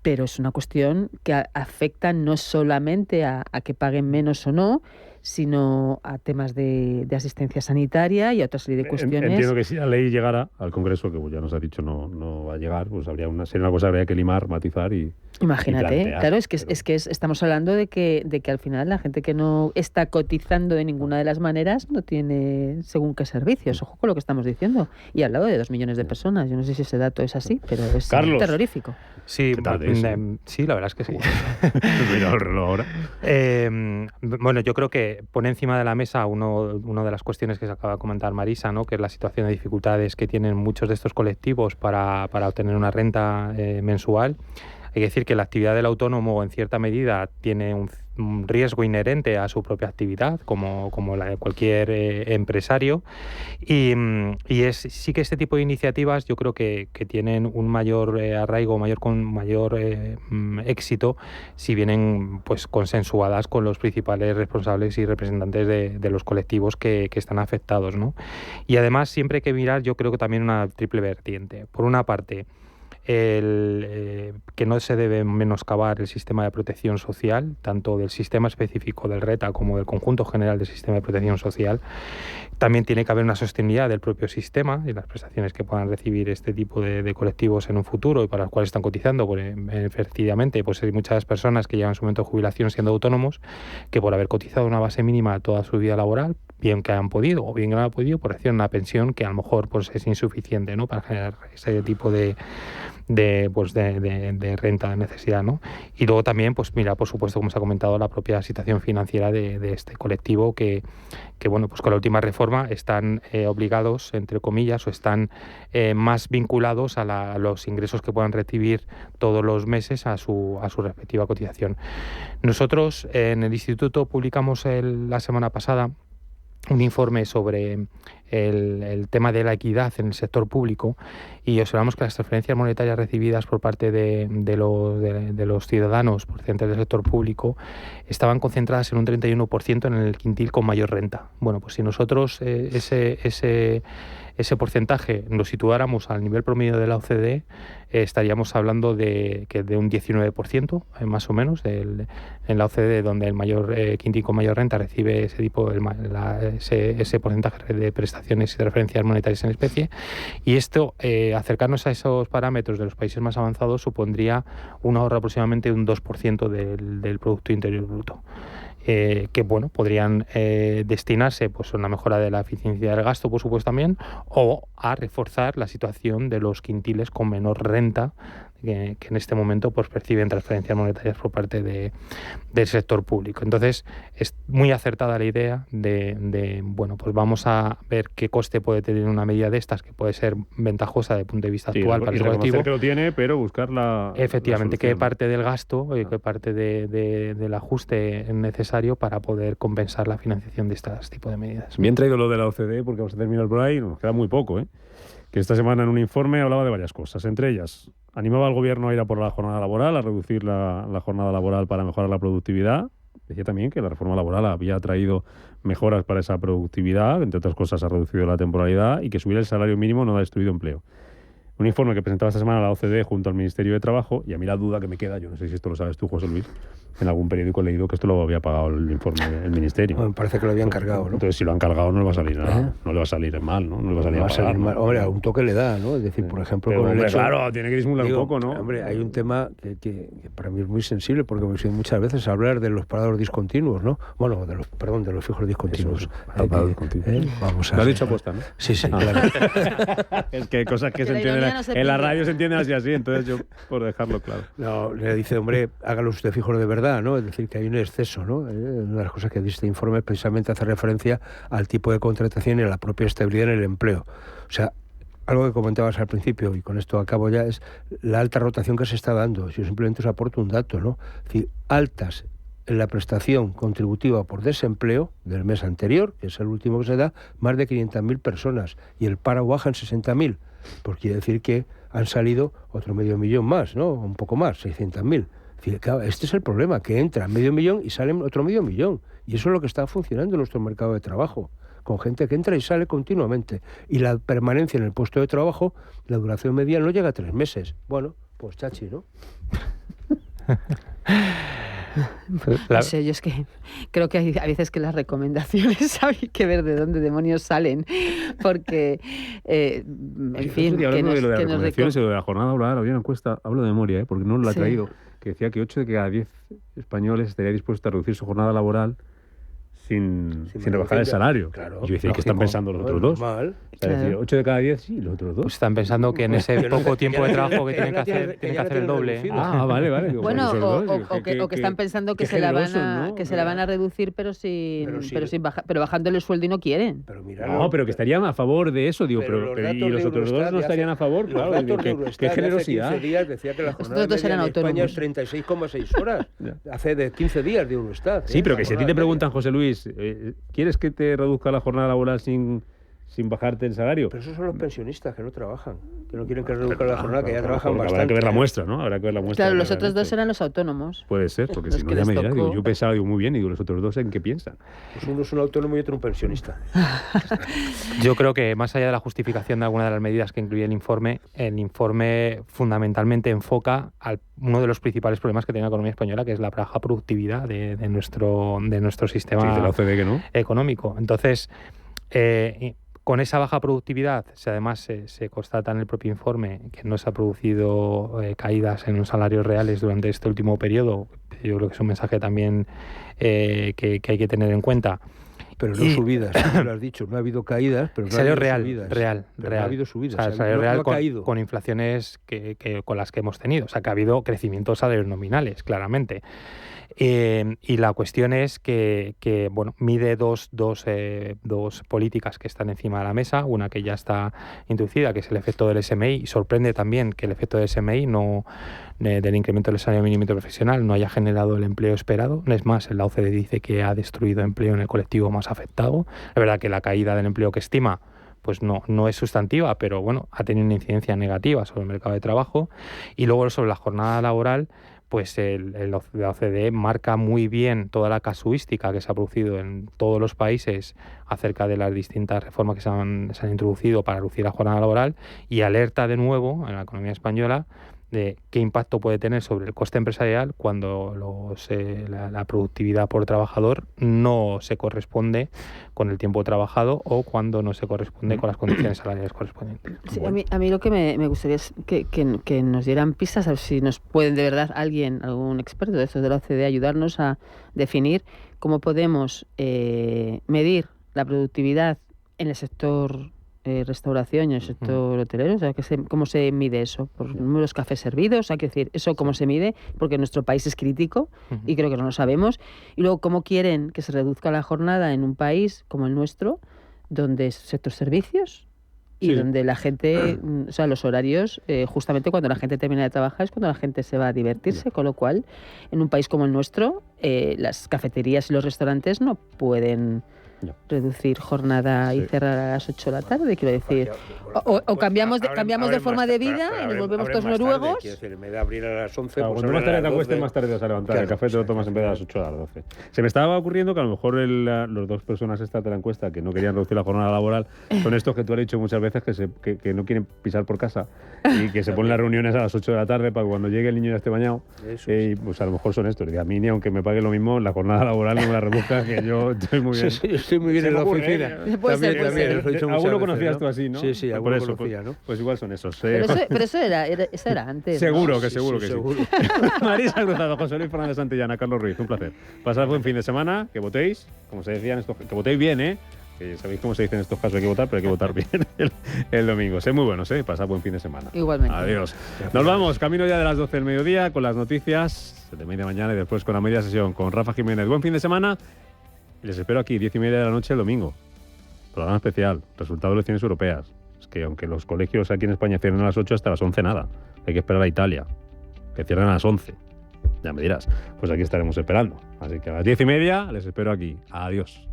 pero es una cuestión que afecta no solamente a que paguen menos o no, sino a temas de asistencia sanitaria y a otra serie de cuestiones. Entiendo que si la ley llegara al Congreso, que ya nos ha dicho no va a llegar, pues sería una cosa que habría que limar, matizar y imagínate, plantear, claro, estamos hablando de que al final la gente que no está cotizando de ninguna de las maneras no tiene según qué servicios. Ojo con lo que estamos diciendo. Y al lado de 2 millones de personas. Yo no sé si ese dato es así, pero es Carlos, terrorífico. Sí, sí, la verdad es que sí. Mira el reloj ahora. Bueno, yo creo que pone encima de la mesa una de las cuestiones que se acaba de comentar Marisa, ¿no? Que es la situación de dificultades que tienen muchos de estos colectivos para obtener una renta mensual. Hay que decir que la actividad del autónomo en cierta medida tiene un riesgo inherente a su propia actividad, como la de cualquier empresario. Y sí que este tipo de iniciativas yo creo que tienen un mayor arraigo, con mayor éxito, si vienen pues consensuadas con los principales responsables y representantes de los colectivos que están afectados, ¿no? Y además siempre hay que mirar, yo creo que también una triple vertiente. Por una parte, que no se debe menoscabar el sistema de protección social, tanto del sistema específico del RETA como del conjunto general del sistema de protección social. También tiene que haber una sostenibilidad del propio sistema y las prestaciones que puedan recibir este tipo de colectivos en un futuro y para los cuales están cotizando, porque efectivamente pues hay muchas personas que llevan su momento de jubilación siendo autónomos que por haber cotizado una base mínima toda su vida laboral, bien que hayan podido o bien que no hayan podido, pues reciben una pensión que a lo mejor pues es insuficiente, ¿no?, para generar ese tipo de renta de necesidad, ¿no? Y luego también, pues mira, por supuesto, como se ha comentado, la propia situación financiera de este colectivo que bueno, pues con la última reforma están obligados, entre comillas, o están más vinculados a los ingresos que puedan recibir todos los meses a su respectiva cotización. Nosotros en el Instituto publicamos la semana pasada un informe sobre el tema de la equidad en el sector público y observamos que las transferencias monetarias recibidas por parte de los ciudadanos procedentes del sector público estaban concentradas en un 31% en el quintil con mayor renta. Bueno, pues si nosotros ese porcentaje lo situáramos al nivel promedio de la OCDE, estaríamos hablando de un 19%, más o menos, en la OCDE, donde el mayor quintil con mayor renta recibe ese tipo ese porcentaje de prestaciones y de referencias monetarias en especie, y esto, acercarnos a esos parámetros de los países más avanzados, supondría un ahorro aproximadamente de un 2% del Producto Interior Bruto. que bueno, podrían destinarse pues a una mejora de la eficiencia del gasto, por supuesto también, o a reforzar la situación de los quintiles con menor renta que en este momento pues perciben transferencias monetarias por parte del sector público. Entonces es muy acertada la idea de bueno, pues vamos a ver qué coste puede tener una medida de estas, que puede ser ventajosa desde el punto de vista actual para el colectivo. Que lo tiene, pero buscar efectivamente, qué parte del gasto, qué parte del ajuste necesario para poder compensar la financiación de estos tipos de medidas. Bien traído lo de la OCDE, porque vamos a terminar por ahí, nos queda muy poco, que esta semana en un informe hablaba de varias cosas, entre ellas animaba al gobierno a ir a por la jornada laboral, a reducir la jornada laboral para mejorar la productividad. Decía también que la reforma laboral había traído mejoras para esa productividad, entre otras cosas ha reducido la temporalidad, y que subir el salario mínimo no ha destruido empleo. Un informe que presentaba esta semana la OCDE junto al Ministerio de Trabajo, y a mí la duda que me queda, yo no sé si esto lo sabes tú, José Luis, en algún periódico he leído que esto lo había pagado el informe del Ministerio. Bueno, me parece que lo habían cargado, ¿no? Entonces, si lo han cargado no le va a salir nada, no le va a salir mal, ¿no? No le va a salir, mal. Hombre, a un toque le da, ¿no? Es decir, por ejemplo, pero, con el hecho, claro, tiene que disimular un poco, ¿no? Hombre, hay un tema que para mí es muy sensible, porque me he oído muchas veces hablar de los parados discontinuos, ¿no? Bueno, de los fijos discontinuos. Vamos a... Lo has dicho aposta, ¿no? Sí, claro. Es que hay cosas que se entienden en la radio se entienden así, entonces yo, por dejarlo claro. No, le dice, hombre, hágalos usted fijos de verdad, ¿no? Es decir, que hay un exceso, ¿no? Una de las cosas que dice este informe precisamente hace referencia al tipo de contratación y a la propia estabilidad en el empleo. O sea, algo que comentabas al principio, y con esto acabo ya, es la alta rotación que se está dando. Yo simplemente os aporto un dato, ¿no? Es decir, altas en la prestación contributiva por desempleo del mes anterior, que es el último que se da, más de 500.000 personas, y el paro baja en 60.000. Pues quiere decir que han salido otro 500.000 más, ¿no? Un poco más, 600.000. Claro, este es el problema, que entra 500.000 y salen otro 500.000. Y eso es lo que está funcionando en nuestro mercado de trabajo, con gente que entra y sale continuamente. Y la permanencia en el puesto de trabajo, la duración media no llega a 3 meses. Bueno, pues chachi, ¿no? No sé, yo es que creo que hay a veces que las recomendaciones hay que ver de dónde demonios salen, porque, en fin... Hablando de lo de las recomendaciones y lo de la jornada laboral, había una encuesta, hablo de memoria, porque no lo he traído, que decía que 8 de cada 10 españoles estaría dispuestos a reducir su jornada laboral sin rebajar el salario. Claro, y yo decía, ¿qué están pensando los otros dos? Normal. O sea, decir, 8 de cada 10, sí, los otros dos. Pues están pensando que en ese poco tiempo de trabajo que tienen que hacer el doble. Vale. Bueno, o que están pensando que se la van a reducir, pero bajándole el sueldo y no quieren. Pero que estarían a favor de eso, digo, pero y los otros dos no estarían a favor, claro. Qué generosidad. Hace 15 días decía que la jornada media en España es 36,6 horas. Hace de 15 días de Eurostat. Sí, pero que si a ti te preguntan, José Luis, ¿quieres que te reduzca la jornada laboral sin bajarte el salario? Pero esos son los pensionistas que no trabajan, que no quieren que reduzca la jornada, que ya trabajan bastante. Habrá que ver la muestra, ¿no? Habrá que ver la muestra. Claro, los otros dos eran los autónomos. Puede ser, porque si no ya me dirás, yo pensaba, muy bien, y los otros dos, ¿en qué piensan? Pues uno es un autónomo y otro un pensionista. Yo creo que más allá de la justificación de alguna de las medidas que incluye el informe fundamentalmente enfoca a uno de los principales problemas que tiene la economía española, que es la baja productividad de nuestro sistema de la OCDE, ¿no? económico. Entonces, con esa baja productividad, además se constata en el propio informe que no se ha producido caídas en los salarios reales durante este último periodo. Yo creo que es un mensaje también que hay que tener en cuenta. Pero no subidas, tú lo has dicho, no ha habido caídas, pero no ha habido subidas. Real. No ha habido subidas. O sea, el salario real con inflaciones con las que hemos tenido. O sea, que ha habido crecimiento de salarios nominales, claramente. Y la cuestión es que mide dos políticas que están encima de la mesa, una que ya está introducida, que es el efecto del SMI, y sorprende también que el efecto del SMI del incremento del salario mínimo interprofesional no haya generado el empleo esperado. Es más, la OCDE dice que ha destruido empleo en el colectivo más afectado. La verdad que la caída del empleo que estima pues no es sustantiva, pero bueno, ha tenido una incidencia negativa sobre el mercado de trabajo. Y luego sobre la jornada laboral, pues la OCDE marca muy bien toda la casuística que se ha producido en todos los países acerca de las distintas reformas que se han introducido para reducir la jornada laboral, y alerta de nuevo en la economía española de qué impacto puede tener sobre el coste empresarial cuando la productividad por trabajador no se corresponde con el tiempo trabajado o cuando no se corresponde con las condiciones salariales correspondientes. Sí, a mí lo que me gustaría es que nos dieran pistas, a ver si nos pueden de verdad algún experto de estos de la OCDE ayudarnos a definir cómo podemos medir la productividad en el sector restauración y en el sector hotelero, o sea, ¿cómo se mide eso? ¿Por números de cafés servidos? Hay que decir, ¿eso cómo se mide? Porque nuestro país es crítico y creo que no lo sabemos. Y luego, ¿cómo quieren que se reduzca la jornada en un país como el nuestro, donde es sector servicios y donde la gente, o sea, los horarios, justamente cuando la gente termina de trabajar es cuando la gente se va a divertirse, con lo cual, en un país como el nuestro, las cafeterías y los restaurantes no pueden reducir jornada y cerrar a las 8 de la tarde, quiero decir. O cambiamos de forma de vida y nos volvemos todos noruegos. En vez de abrir a las 11, claro, cuando más tarde te acuestes, más tarde te vas a levantar. El café te lo tomas en vez de a las 8 a las 12. Se me estaba ocurriendo que a lo mejor los dos personas estas de la encuesta que no querían reducir la jornada laboral son estos que tú has dicho muchas veces que no quieren pisar por casa y que se ponen las reuniones a las 8 de la tarde para que cuando llegue el niño ya esté bañado. Y pues a lo mejor son estos. Y a mí, ni aunque me pague lo mismo, la jornada laboral no me la reduzca, que yo estoy muy bien. Yo estoy muy bien en la oficina. También. Alguno conocías tú así, ¿no? Sí, alguno conocía, ¿no? Pues igual son esos. Pero eso era antes. Seguro, ¿no? que sí. Marisa Cruzado, José Luis Fernández Santillana, Carlos Ruiz, un placer. Pasad buen fin de semana, que votéis, como se decía que votéis bien, que sabéis cómo se dice en estos casos, hay que votar, pero hay que votar bien el domingo. Sé muy buenos, pasad buen fin de semana. Igualmente. Adiós. Nos vamos, camino ya de las 12 del mediodía, con las noticias de media mañana y después con la media sesión con Rafa Jiménez. Buen fin de semana y les espero aquí, 10:30 de la noche el domingo. Programa especial, resultado de elecciones europeas. Es que aunque los colegios aquí en España cierran a las 8, hasta las 11 nada. Hay que esperar a Italia, que cierran a las 11. Ya me dirás. Pues aquí estaremos esperando. Así que a las 10:30 les espero aquí. Adiós.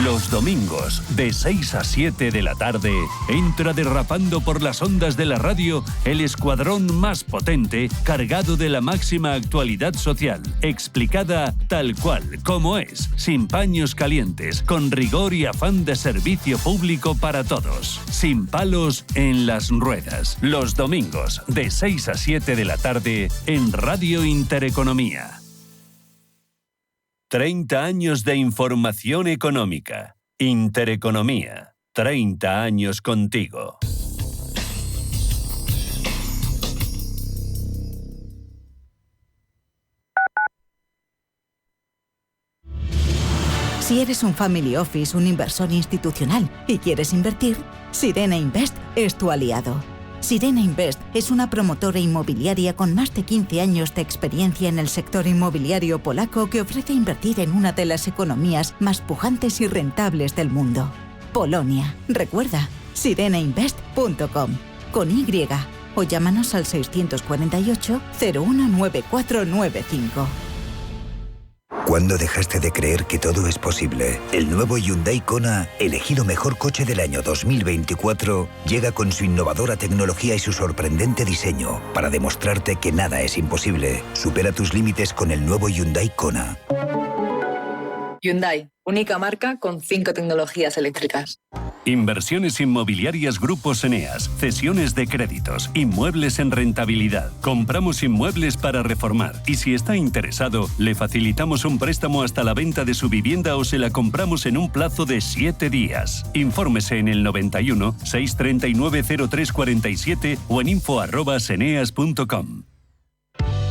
Los domingos, de 6 a 7 de la tarde, entra derrapando por las ondas de la radio el escuadrón más potente, cargado de la máxima actualidad social, explicada tal cual, como es, sin paños calientes, con rigor y afán de servicio público para todos, sin palos en las ruedas. Los domingos, de 6 a 7 de la tarde, en Radio Intereconomía. 30 años de información económica. Intereconomía. 30 años contigo. Si eres un family office, un inversor institucional y quieres invertir, Sirena Invest es tu aliado. Sirena Invest es una promotora inmobiliaria con más de 15 años de experiencia en el sector inmobiliario polaco que ofrece invertir en una de las economías más pujantes y rentables del mundo. Polonia. Recuerda, sirenainvest.com con Y o llámanos al 648 019495. ¿Cuándo dejaste de creer que todo es posible? El nuevo Hyundai Kona, elegido mejor coche del año 2024, llega con su innovadora tecnología y su sorprendente diseño para demostrarte que nada es imposible. Supera tus límites con el nuevo Hyundai Kona. Hyundai, única marca con 5 tecnologías eléctricas. Inversiones inmobiliarias Grupos Eneas, cesiones de créditos, inmuebles en rentabilidad. Compramos inmuebles para reformar y si está interesado, le facilitamos un préstamo hasta la venta de su vivienda o se la compramos en un plazo de 7 días. Infórmese en el 91 639 0347 o en info@eneas.com.